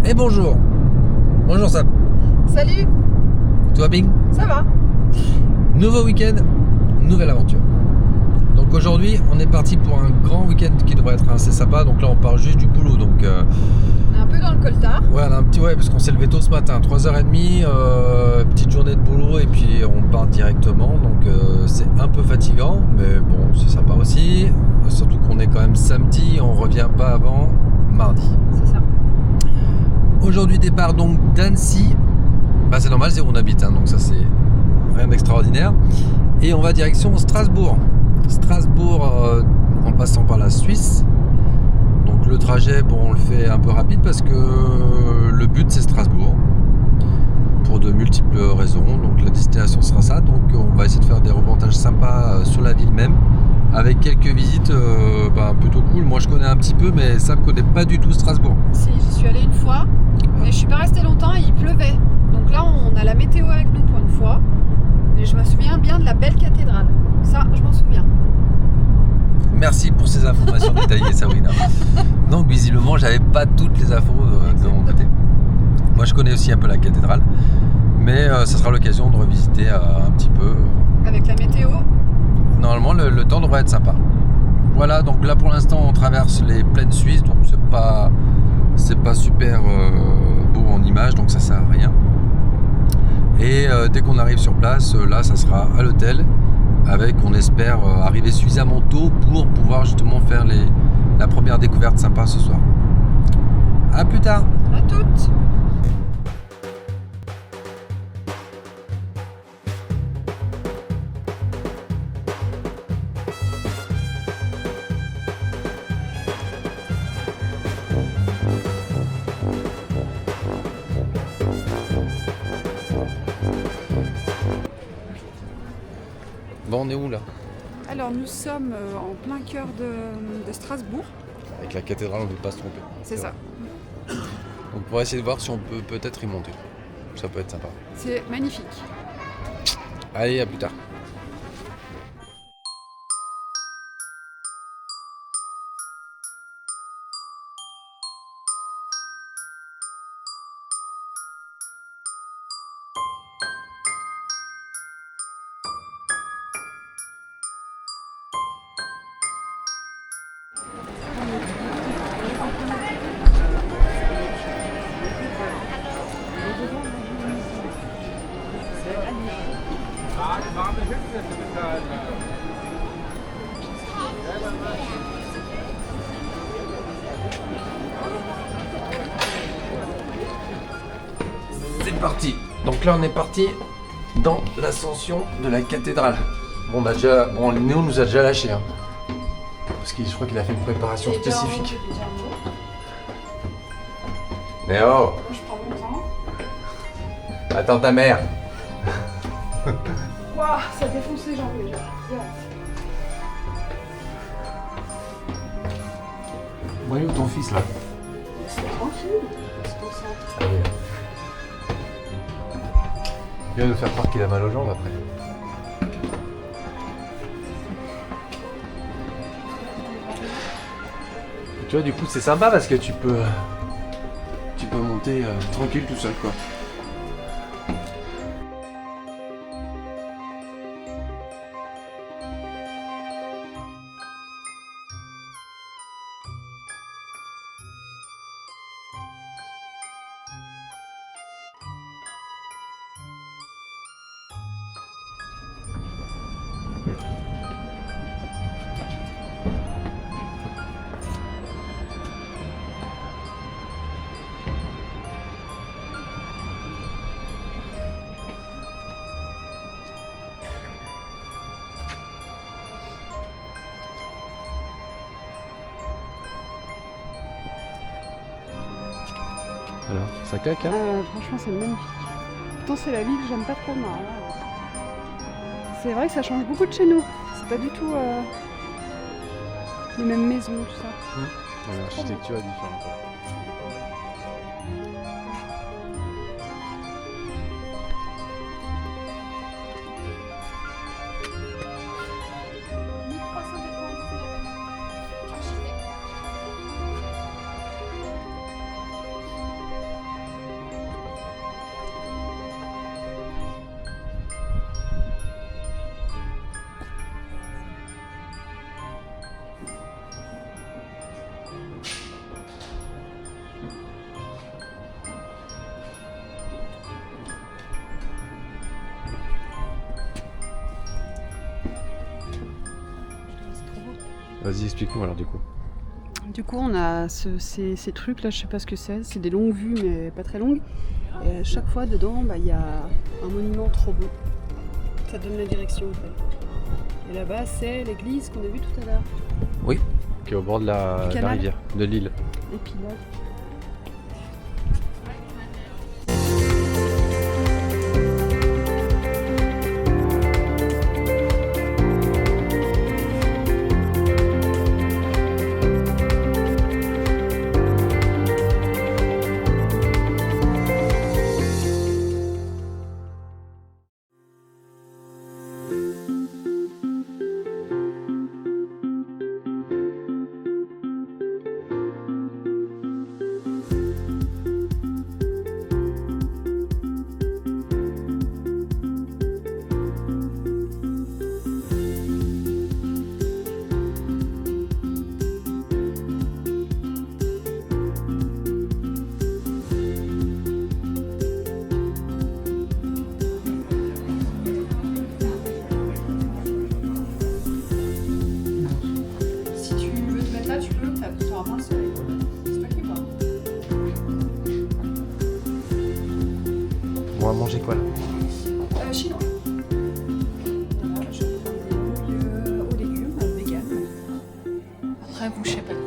Et bonjour. Bonjour Sam. Salut. Tout va bien? Ça va. Nouveau week-end, nouvelle aventure. Donc aujourd'hui, on est parti pour un grand week-end qui devrait être assez sympa. Donc là, on part juste du boulot. Donc On est un peu dans le coltard. ouais, on a un petit parce qu'on s'est levé tôt ce matin, 3h30, petite journée de boulot et puis on part directement. Donc c'est un peu fatigant, mais bon, c'est sympa aussi. Surtout qu'on est quand même samedi, on revient pas avant mardi. C'est ça. Aujourd'hui, départ donc d'Annecy. Bah, c'est normal, c'est où on habite, hein, donc ça c'est rien d'extraordinaire. Et on va direction Strasbourg. En passant par la Suisse. Donc le trajet, bon, on le fait un peu rapide parce que le but c'est Strasbourg. Pour de multiples raisons. Donc la destination sera ça. Donc on va essayer de faire des reportages sympas sur la ville même. Avec quelques visites plutôt cool. Moi je connais un petit peu, mais ça ne connaît pas du tout Strasbourg. Si, j'y suis allée une fois, mais je suis pas restée longtemps et il pleuvait. Donc là, on a la météo avec nous pour une fois. Mais je me souviens bien de la belle cathédrale. Ça, je m'en souviens. Merci pour ces informations détaillées, Sabrina. Donc visiblement, j'avais pas toutes les infos de mon côté. Moi, je connais aussi un peu la cathédrale, mais ça sera l'occasion de revisiter un petit peu. Avec la météo. Normalement, le temps devrait être sympa. Voilà, donc là pour l'instant, on traverse les plaines suisses, donc c'est pas super beau en image, donc ça sert à rien. Et dès qu'on arrive sur place, là, ça sera à l'hôtel. Avec, on espère, arriver suffisamment tôt pour pouvoir justement faire la première découverte sympa ce soir. A plus tard. À toutes. Bon, on est où là? Alors, nous sommes en plein cœur de Strasbourg. Avec la cathédrale, on ne peut pas se tromper. C'est ça. Donc on va essayer de voir si on peut peut-être y monter. Ça peut être sympa. C'est magnifique. Allez, à plus tard. C'est parti. Donc là on est parti dans l'ascension de la cathédrale. Bon, Léo nous a déjà lâché, hein. Parce que je crois qu'il a fait une préparation spécifique. Mais oh, Je prends mon temps. attends ta mère. Waouh, ça défonce les jambes déjà. Bon, il est où ton fils là? C'est tranquille. C'est pour ça. Allez. Il va nous faire croire qu'il a mal aux jambes après. Tu vois, du coup, c'est sympa parce que tu peux monter tranquille tout seul, quoi. Alors, ça claque, hein? Franchement, c'est magnifique. Pourtant, c'est la ville que j'aime pas trop, moi. C'est vrai que ça change beaucoup de chez nous. C'est pas du tout les mêmes maisons, tout ça. L'architecture est différente. Vas-y, explique-nous alors du coup. Du coup, on a ces trucs là, je sais pas ce que c'est des longues vues mais pas très longues. Et à chaque fois dedans, il y a un monument trop beau. Ça donne la direction en fait. Et là-bas, c'est l'église qu'on a vue tout à l'heure. Oui, qui est au bord de la rivière, de l'île. Et puis là. On va manger quoi là? Chinois. Voilà, je vais prendre des nouilles aux légumes, vegan. Après, vous, je sais pas trop.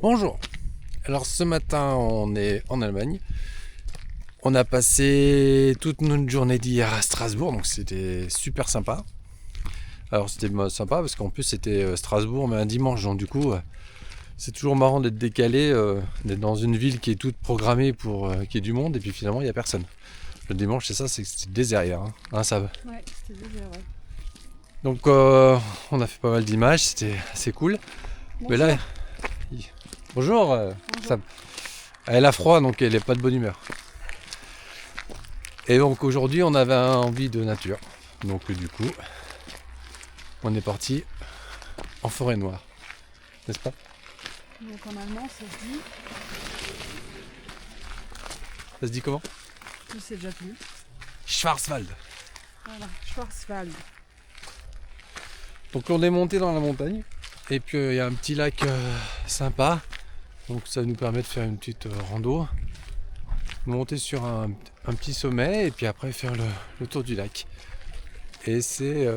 Bonjour. Alors ce matin on est en Allemagne. On a passé toute notre journée d'hier à Strasbourg, donc c'était super sympa. Alors c'était sympa parce qu'en plus c'était Strasbourg mais un dimanche, donc du coup c'est toujours marrant d'être décalé, d'être dans une ville qui est toute programmée pour qu'il y ait du monde et puis finalement il n'y a personne. Le dimanche c'est ça, c'est désert hier, hein, ça va. Ouais, c'était désert, ouais. Donc on a fait pas mal d'images, c'était assez cool. Bonjour. Mais là, bonjour, Sam. Elle a froid donc elle n'est pas de bonne humeur. Et donc aujourd'hui on avait envie de nature. Donc du coup On est parti en forêt noire, n'est-ce pas? Donc en allemand, ça se dit. Ça se dit comment? Je sais déjà plus. Schwarzwald. Voilà, Schwarzwald. Donc on est monté dans la montagne et puis il y a un petit lac sympa. Donc ça nous permet de faire une petite rando. Monter sur un petit sommet et puis après faire le tour du lac. Et c'est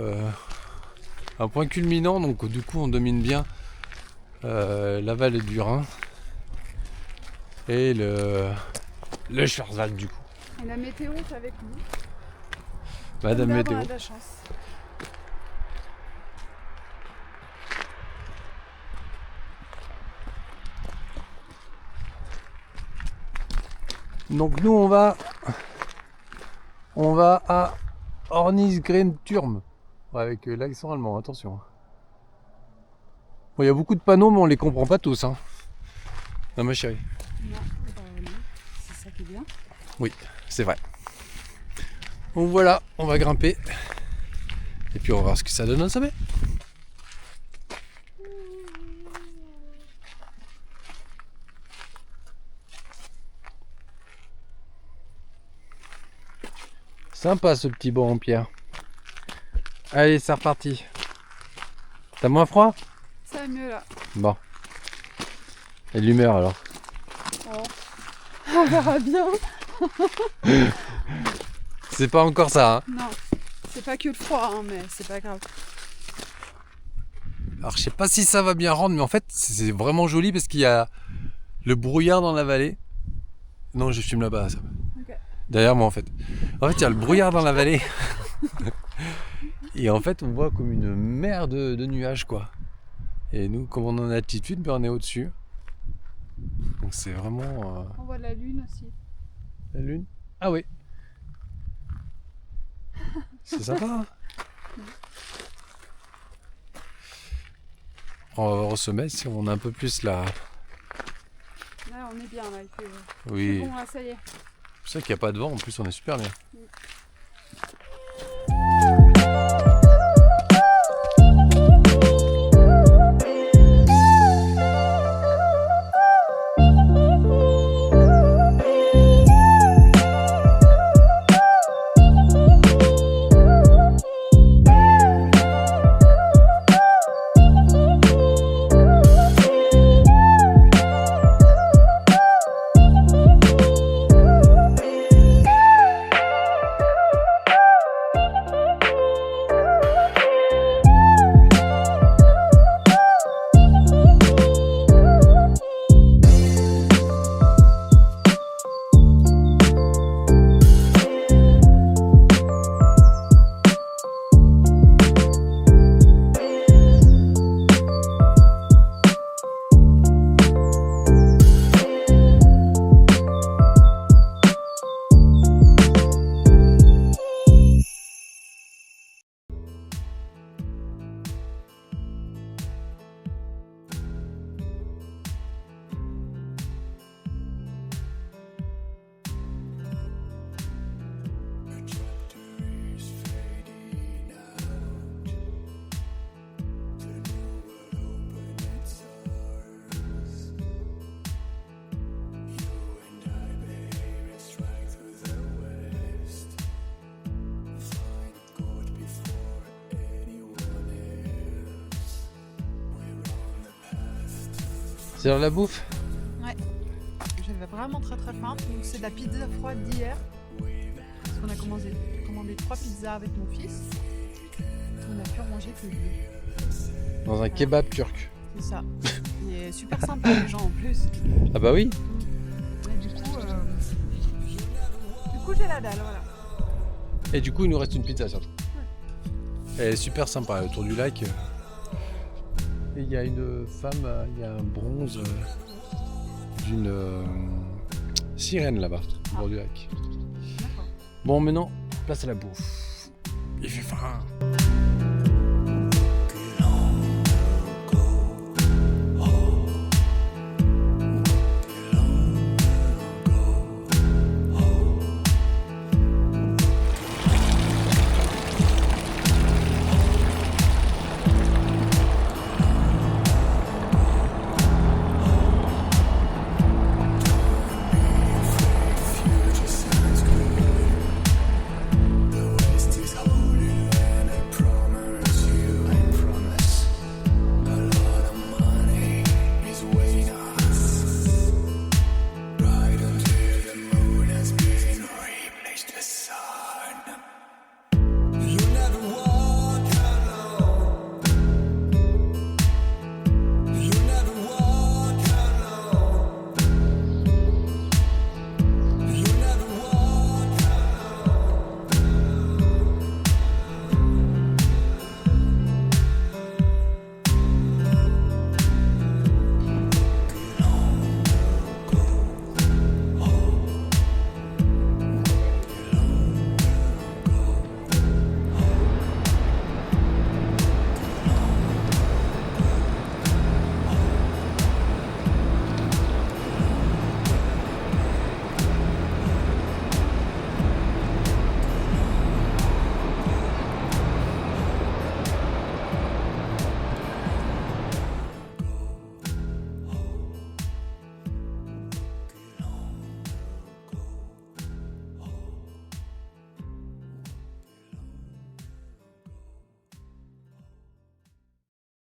un point culminant, donc du coup on domine bien la vallée du Rhin et le Schwarzwald du coup. Et la météo est avec nous. Madame Comme d'hab, Météo. on a de la chance. Donc nous on va à Ornisgreen-Turm. Avec l'accent allemand, attention. Bon, il y a beaucoup de panneaux mais on les comprend pas tous. Hein. Non ma chérie. Non, c'est ça qui est bien. Oui, c'est vrai. Donc voilà, on va grimper. Et puis on va voir ce que ça donne au sommet. Sympa ce petit banc en pierre. Allez, c'est reparti. T'as moins froid? Ça va mieux là. Bon. Et l'humeur alors? Oh. On verra bien. C'est pas encore ça, hein? Non, c'est pas que le froid, hein, mais c'est pas grave. Alors je sais pas si ça va bien rendre, mais en fait c'est vraiment joli parce qu'il y a le brouillard dans la vallée. Non, je filme là-bas, ça. Okay. Derrière moi en fait. En fait il y a le brouillard dans la vallée. Et en fait on voit comme une mer de nuages quoi. Et nous comme on est en altitude, ben, on est au-dessus. Donc c'est vraiment... On voit la lune aussi. La lune? Ah oui. C'est sympa. Hein. On va voir au sommet si on a un peu plus là. Là on est bien là. Oui. C'est bon là, ça y est. C'est ça qu'il n'y a pas de vent, en plus on est super bien. C'est dans la bouffe? Ouais. J'avais vraiment très très faim. Donc c'est de la pizza froide d'hier. Parce qu'on a commandé 3 pizzas avec mon fils. On a pu en manger que 2. Dans un kebab turc. C'est ça. Il est super sympa les gens en plus. Ah bah oui. Et du coup j'ai la dalle, voilà. Et du coup il nous reste une pizza surtout. Ouais. Elle est super sympa autour du lac. Et il y a une femme, il y a un bronze d'une sirène là-bas, au bord du lac. D'accord. Bon maintenant, place à la bouffe. Il fait faim.